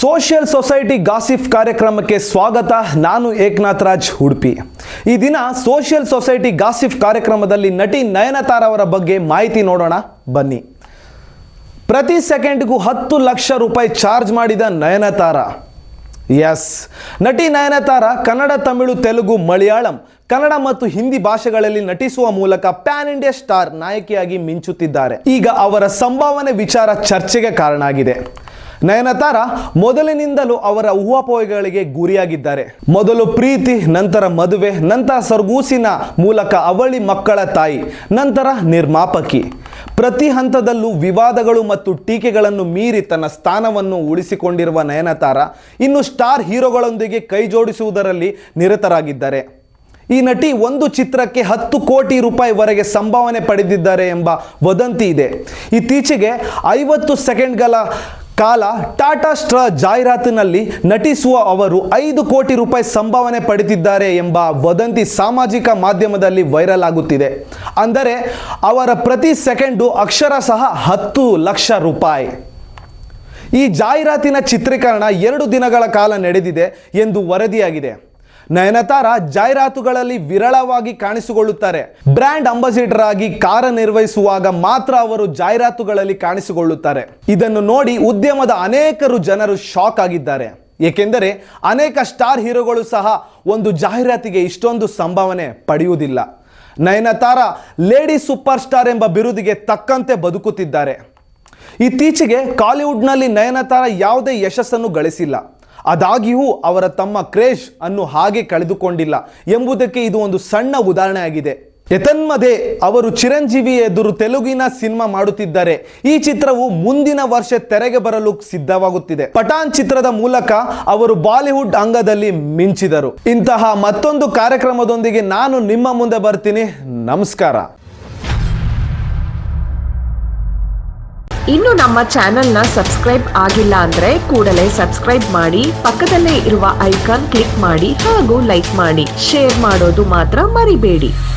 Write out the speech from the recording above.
Social society gossip ಕಾರ್ಯಕ್ರಮಕ್ಕೆ ಸ್ವಾಗತ. ನಾನು ಏಕನಾಥ್ ರಾಜ್ ಉಡುಪಿ. ಈ ದಿನ ಸೋಷಿಯಲ್ ಸೊಸೈಟಿ ಗಾಸಿಪ್ ಕಾರ್ಯಕ್ರಮದಲ್ಲಿ ನಟಿ ನಯನತಾರ ಅವರ ಬಗ್ಗೆ ಮಾಹಿತಿ ನೋಡೋಣ ಬನ್ನಿ. ಪ್ರತಿ ಸೆಕೆಂಡ್ಗೂ 10 ಲಕ್ಷ ರೂಪಾಯಿ ಚಾರ್ಜ್ ಮಾಡಿದ ನಯನತಾರ. ಎಸ್, ನಟಿ ನಯನತಾರ ಕನ್ನಡ, ತಮಿಳು, ತೆಲುಗು, ಮಲಯಾಳಂ, ಕನ್ನಡ ಮತ್ತು ಹಿಂದಿ ಭಾಷೆಗಳಲ್ಲಿ ನಟಿಸುವ ಮೂಲಕ ಪ್ಯಾನ್ ಇಂಡಿಯಾ ಸ್ಟಾರ್ ನಾಯಕಿಯಾಗಿ ಮಿಂಚುತ್ತಿದ್ದಾರೆ. ಈಗ ಅವರ ಸಂಭಾವನೆ ವಿಚಾರ ಚರ್ಚೆಗೆ ಕಾರಣ ಆಗಿದೆ. ನಯನತಾರ ಮೊದಲಿನಿಂದಲೂ ಅವರ ಊಹಾಪೋಹಗಳಿಗೆ ಗುರಿಯಾಗಿದ್ದಾರೆ. ಮೊದಲು ಪ್ರೀತಿ, ನಂತರ ಮದುವೆ, ನಂತರ ಸರ್ಗೂಸಿನ ಮೂಲಕ ಅವಳಿ ಮಕ್ಕಳ ತಾಯಿ, ನಂತರ ನಿರ್ಮಾಪಕಿ. ಪ್ರತಿ ಹಂತದಲ್ಲೂ ವಿವಾದಗಳು ಮತ್ತು ಟೀಕೆಗಳನ್ನು ಮೀರಿ ತನ್ನ ಸ್ಥಾನವನ್ನು ಉಳಿಸಿಕೊಂಡಿರುವ ನಯನತಾರ ಇನ್ನು ಸ್ಟಾರ್ ಹೀರೋಗಳೊಂದಿಗೆ ಕೈ ಜೋಡಿಸುವುದರಲ್ಲಿ ನಿರತರಾಗಿದ್ದಾರೆ. ಈ ನಟಿ ಒಂದು ಚಿತ್ರಕ್ಕೆ 10 ಕೋಟಿ ರೂಪಾಯಿವರೆಗೆ ಸಂಭಾವನೆ ಪಡೆದಿದ್ದಾರೆ ಎಂಬ ವದಂತಿ ಇದೆ. ಇತ್ತೀಚೆಗೆ 50 ಸೆಕೆಂಡ್ಗಳ ಕಾಲ ಟಾಟಾ ಸ್ಟ್ರಾ ಜಾಹೀರಾತಿನಲ್ಲಿ ನಟಿಸುವ ಅವರು 5 ಕೋಟಿ ರೂಪಾಯಿ ಸಂಭಾವನೆ ಪಡೆದಿದ್ದಾರೆ ಎಂಬ ವದಂತಿ ಸಾಮಾಜಿಕ ಮಾಧ್ಯಮದಲ್ಲಿ ವೈರಲ್ ಆಗುತ್ತಿದೆ. ಅಂದರೆ ಅವರ ಪ್ರತಿ ಸೆಕೆಂಡು ಅಕ್ಷರಶಃ 10 ಲಕ್ಷ ರೂಪಾಯಿ. ಈ ಜಾಹೀರಾತಿನ ಚಿತ್ರೀಕರಣ 2 ದಿನಗಳ ಕಾಲ ನಡೆದಿದೆ ಎಂದು ವರದಿಯಾಗಿದೆ. ನಯನತಾರ ಜಾಹೀರಾತುಗಳಲ್ಲಿ ವಿರಳವಾಗಿ ಕಾಣಿಸಿಕೊಳ್ಳುತ್ತಾರೆ. ಬ್ರ್ಯಾಂಡ್ ಅಂಬಾಸಿಡರ್ ಆಗಿ ಕಾರ್ಯನಿರ್ವಹಿಸುವಾಗ ಮಾತ್ರ ಅವರು ಜಾಹೀರಾತುಗಳಲ್ಲಿ ಕಾಣಿಸಿಕೊಳ್ಳುತ್ತಾರೆ. ಇದನ್ನು ನೋಡಿ ಉದ್ಯಮದ ಅನೇಕರು ಜನರು ಶಾಕ್ ಆಗಿದ್ದಾರೆ. ಏಕೆಂದರೆ ಅನೇಕ ಸ್ಟಾರ್ ಹೀರೋಗಳು ಸಹ ಒಂದು ಜಾಹೀರಾತಿಗೆ ಇಷ್ಟೊಂದು ಸಂಭಾವನೆ ಪಡೆಯುವುದಿಲ್ಲ. ನಯನತಾರ ಲೇಡಿ ಸೂಪರ್ ಸ್ಟಾರ್ ಎಂಬ ಬಿರುದಿಗೆ ತಕ್ಕಂತೆ ಬದುಕುತ್ತಿದ್ದಾರೆ. ಇತ್ತೀಚೆಗೆ ಕಾಲಿವುಡ್ನಲ್ಲಿ ನಯನತಾರ ಯಾವುದೇ ಯಶಸ್ಸನ್ನು ಗಳಿಸಿಲ್ಲ. ಆದಾಗ್ಯೂ ಅವರ ತಮ್ಮ ಕ್ರೇಜ್ ಅನ್ನು ಹಾಗೆ ಕಳೆದುಕೊಂಡಿಲ್ಲ ಎಂಬುದಕ್ಕೆ ಇದು ಒಂದು ಸಣ್ಣ ಉದಾಹರಣೆಯಾಗಿದೆ. ಏತನ್ಮಧ್ಯೆ ಅವರು ಚಿರಂಜೀವಿ ಎದುರು ತೆಲುಗಿನ ಸಿನಿಮಾ ಮಾಡುತ್ತಿದ್ದಾರೆ. ಈ ಚಿತ್ರವು ಮುಂದಿನ ವರ್ಷ ತೆರೆಗೆ ಬರಲು ಸಿದ್ಧವಾಗುತ್ತಿದೆ. ಪಠಾನ್ ಚಿತ್ರದ ಮೂಲಕ ಅವರು ಬಾಲಿವುಡ್ ಅಂಗದಲ್ಲಿ ಮಿಂಚಿದರು. ಇಂತಹ ಮತ್ತೊಂದು ಕಾರ್ಯಕ್ರಮದೊಂದಿಗೆ ನಾನು ನಿಮ್ಮ ಮುಂದೆ ಬರ್ತೀನಿ. ನಮಸ್ಕಾರ. ಇನ್ನು ನಮ್ಮ ಚಾನೆಲ್ನ ಸಬ್ಸ್ಕ್ರೈಬ್ ಆಗಿಲ್ಲ ಅಂದ್ರೆ ಕೂಡಲೇ ಸಬ್ಸ್ಕ್ರೈಬ್ ಮಾಡಿ, ಪಕ್ಕದಲ್ಲೇ ಇರುವ ಐಕಾನ್ ಕ್ಲಿಕ್ ಮಾಡಿ ಹಾಗೂ ಲೈಕ್ ಮಾಡಿ. ಶೇರ್ ಮಾಡೋದು ಮಾತ್ರ ಮರಿಬೇಡಿ.